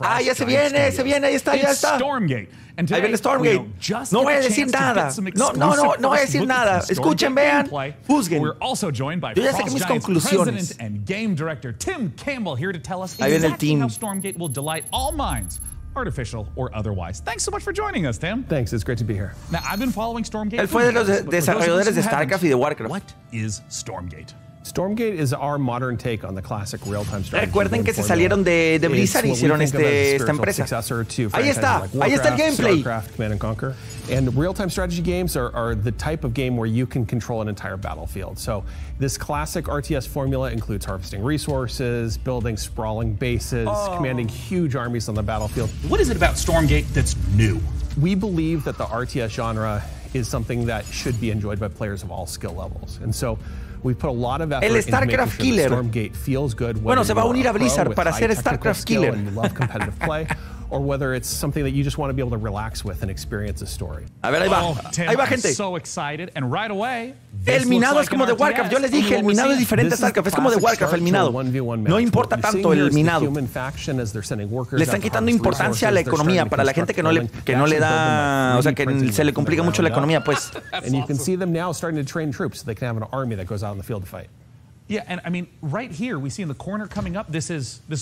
Ah, ya se viene, ahí está, ya está. Ahí viene Stormgate. No voy a decir nada. No voy a decir nada. Escuchen, vean, juzguen. Yo ya saqué mis conclusiones. Ahí viene el team. Artificial or otherwise. Thanks so much for joining us, Tim. Thanks, it's great to be here. Now, I've been following Stormgate. Él fue de los desarrolladores de StarCraft y de Warcraft. What is Stormgate? Stormgate is our modern take on the classic real-time strategy. Recuerden que se salieron de Blizzard y hicieron esta empresa. Ahí está el gameplay. StarCraft, Command and Conquer. And real-time strategy games are the type of game where you can control an entire battlefield. So this classic RTS formula includes harvesting resources, building sprawling bases, commanding huge armies on the battlefield. What is it about Stormgate that's new? We believe that the RTS genre is something that should be enjoyed by players of all skill levels. And so we put a lot of effort into making sure that Stormgate feels good. Bueno, se va a unir a Blizzard para hacer StarCraft Killer. And you love competitive play, or whether it's something that you just want to be able to relax with and experience a story. A ver, ahí va. Ahí va, gente. So excited, and right away, el minado es como de Warcraft. Yo les dije, el minado es diferente a StarCraft. Es como de Warcraft, el minado. No importa tanto el minado. Le están quitando importancia a la economía para la gente que no le da, o sea, que se le complica mucho la economía, pues. And you can see them now starting to train troops so they can have an army that goes out in the field to fight. Yeah, and I mean, right here, we see in the corner coming up, this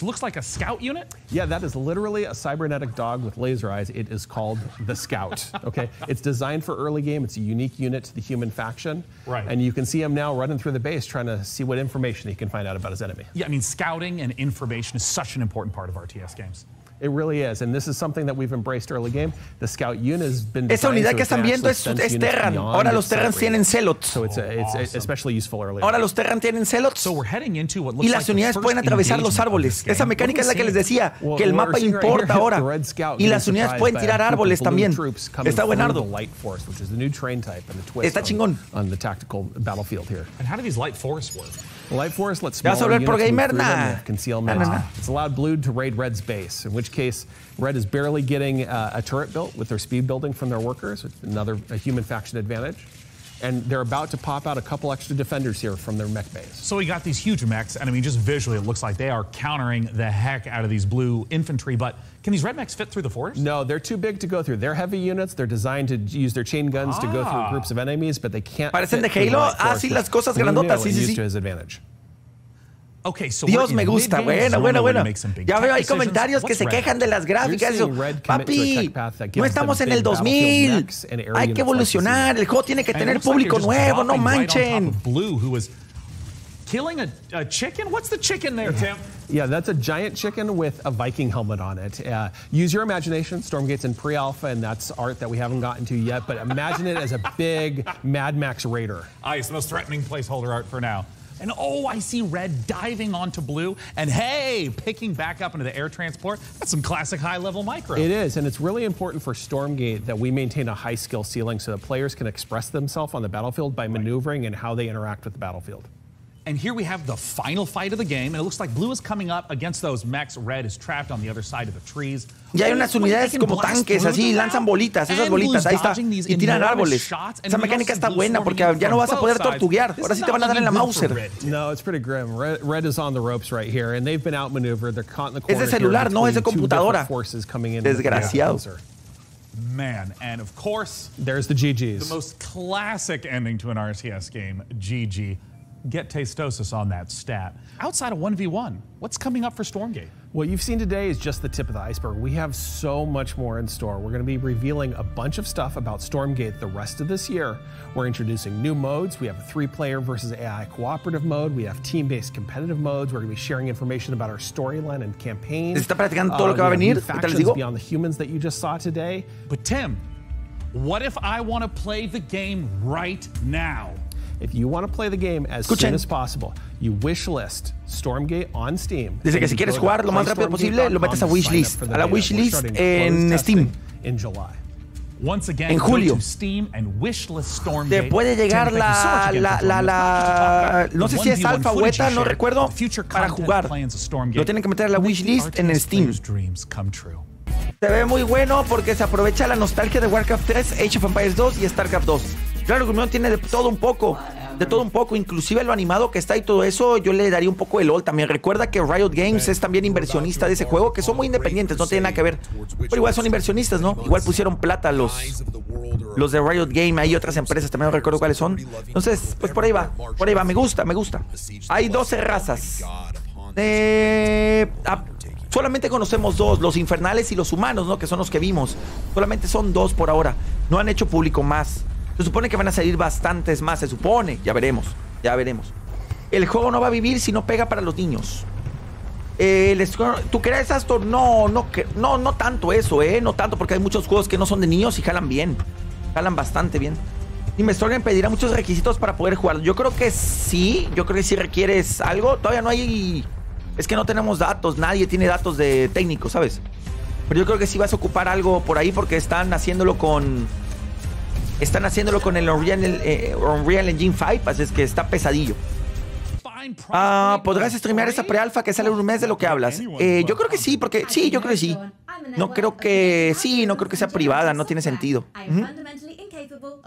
looks like a scout unit? Yeah, that is literally a cybernetic dog with laser eyes. It is called the Scout, okay? It's designed for early game. It's a unique unit to the human faction. Right. And you can see him now running through the base trying to see what information he can find out about his enemy. Yeah, I mean, scouting and information is such an important part of RTS games. It really is, and this is something that we've embraced early game. The Scout unit has been Esa unidad que están viendo es Terran. Ahora los Terrans tienen Zealots. So it's especially useful early. Ahora los Terran tienen Zealots. So we're heading into what looks y las unidades pueden atravesar los árboles. Esa mecánica es la que les decía, que el mapa importa ahora. Y las unidades pueden tirar árboles también. Está buenardo. Está chingón. On the tactical battlefield here. And how do these light forests work? Light forest lets smaller units move through them, concealment. It's allowed blue to raid red's base, in which case red is barely getting a turret built with their speed building from their workers, a human faction advantage. And they're about to pop out a couple extra defenders here from their mech base. So we got these huge mechs, and I mean, just visually, it looks like they are countering the heck out of these blue infantry, but can these red mechs fit through the forest? No, they're too big to go through. They're heavy units. They're designed to use their chain guns to go through groups of enemies, but they can't. Parecen de Halo. Ah, sí, las cosas grandotas. Sí, sí, sí. To his advantage. Okay, so Dios, me gusta. Bueno. Ya veo, hay comentarios que se quejan de las gráficas. Papi, no estamos en el 2000. Hay que evolucionar. El juego tiene que tener público nuevo. No manchen. Blue, who was killing a chicken? What's the chicken there, Tim? Yeah, that's a giant chicken with a Viking helmet on it. Use your imagination. Stormgate's in pre-alpha, and that's art that we haven't gotten to yet. But imagine it as a big Mad Max Raider. It's the most threatening placeholder art for now. And oh, I see red diving onto blue, and hey, picking back up into the air transport. That's some classic high-level micro. It is, and it's really important for Stormgate that we maintain a high skill ceiling so that players can express themselves on the battlefield by maneuvering and how they interact with the battlefield. And here we have the final fight of the game, and it looks like blue is coming up against those mechs. Red is trapped on the other side of the trees. Y hay unas unidades como tanques, así, lanzan bolitas, esas bolitas, ahí está, y tiran árboles. Esa mecánica está buena porque ya no vas a poder tortuguear. Ahora sí te van a dar en la Mauser. No, it's pretty grim. Red is on the ropes right here, and they've been outmaneuvered. They're caught in the corner. Es de celular, no es de computadora. Desgraciado. Man, and of course, there's the GGs. The most classic ending to an RTS game, GG. Get Tastosis on that stat. Outside of 1v1, what's coming up for Stormgate? What you've seen today is just the tip of the iceberg. We have so much more in store. We're going to be revealing a bunch of stuff about Stormgate the rest of this year. We're introducing new modes. We have a 3-player versus AI cooperative mode. We have team-based competitive modes. We're going to be sharing information about our storyline and campaign. ¿Está practicando todo lo que va a venir? Factions beyond the humans that you just saw today. But Tim, what if I want to play the game right now? If you want to play the game as soon as possible, you wishlist Stormgate on Steam. Dice que si quieres jugar lo más rápido posible, lo metes a wishlist. A la wishlist en Steam. In July. Once again, en julio. Go to Steam and wishlist Stormgate. Te puede llegar no sé si es alfa o beta, no recuerdo, para jugar. Lo tienen que meter a la wishlist en Steam. Se ve muy bueno porque se aprovecha la nostalgia de Warcraft 3, Age of Empires 2 y StarCraft 2. Claro, el tiene de todo un poco. de todo un poco, inclusive lo animado que está y todo eso, yo le daría un poco de LOL también. Recuerda que Riot Games es también inversionista de ese juego, que son muy independientes, no tienen nada que ver. Pero igual son inversionistas, ¿no? Igual pusieron plata los de Riot Game, hay otras empresas, también no recuerdo cuáles son. Entonces, pues por ahí va, me gusta. Hay 12 razas. Solamente conocemos dos, los infernales y los humanos, ¿no? Que son los que vimos. Solamente son 2 por ahora. No han hecho público más. Se supone que van a salir bastantes más, se supone. Ya veremos. El juego no va a vivir si no pega para los niños. ¿Tú crees, Astor? No tanto eso, no tanto, porque hay muchos juegos que no son de niños y jalan bien. Jalan bastante bien. Dime, Storm pedirá muchos requisitos para poder jugar. Yo creo que sí requieres algo. Todavía no hay... Es que no tenemos datos, nadie tiene datos de técnicos, ¿sabes? Pero yo creo que sí vas a ocupar algo por ahí porque están haciéndolo con el Unreal Engine 5, así es que está pesadillo. ¿Podrás streamear esa prealfa que sale en un mes de lo que hablas? Yo creo que sí, porque sí, yo creo que sí. No creo que sea privada, no tiene sentido.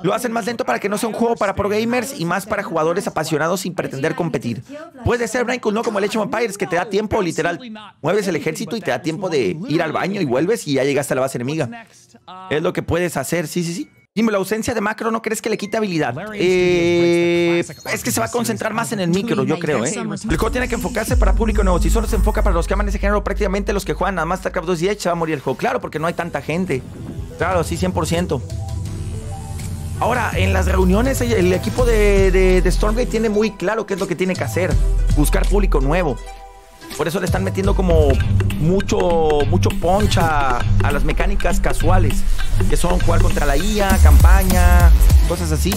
Lo hacen más lento para que no sea un juego para pro gamers y más para jugadores apasionados sin pretender competir. Puede ser, Brian, no como el Age of Empires, que te da tiempo, literal. Mueves el ejército y te da tiempo de ir al baño y vuelves y ya llegaste a la base enemiga. Es lo que puedes hacer, sí. Dime, ¿la ausencia de macro no crees que le quita habilidad? Es que se va a concentrar más en el micro, yo creo, El juego tiene que enfocarse para público nuevo. Si solo se enfoca para los que aman ese género, prácticamente los que juegan nada más StarCraft 2 y Edge, se va a morir el juego. Claro, porque no hay tanta gente. Claro, sí, 100%. Ahora, en las reuniones, el equipo de Stormgate tiene muy claro qué es lo que tiene que hacer. Buscar público nuevo. Por eso le están metiendo como mucho punch a las mecánicas casuales, que son jugar contra la IA, campaña, cosas así.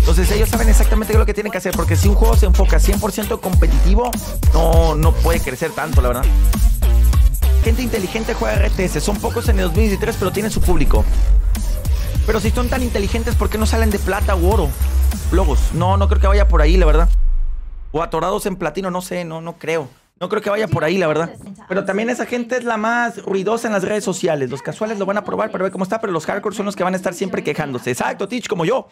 Entonces ellos saben exactamente qué es lo que tienen que hacer, porque si un juego se enfoca 100% competitivo, no puede crecer tanto, la verdad. Gente inteligente juega RTS, son pocos en el 2023, pero tienen su público. Pero si son tan inteligentes, ¿por qué no salen de plata u oro? Logos, no creo que vaya por ahí, la verdad. O atorados en platino, no sé, no creo. No creo que vaya por ahí, la verdad. Pero también esa gente es la más ruidosa en las redes sociales. Los casuales lo van a probar para ver cómo está, pero los hardcore son los que van a estar siempre quejándose. Exacto, Teach, como yo.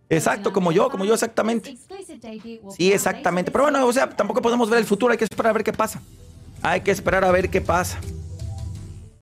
Exacto, como yo, exactamente. Sí, exactamente. Pero bueno, o sea, tampoco podemos ver el futuro. Hay que esperar a ver qué pasa.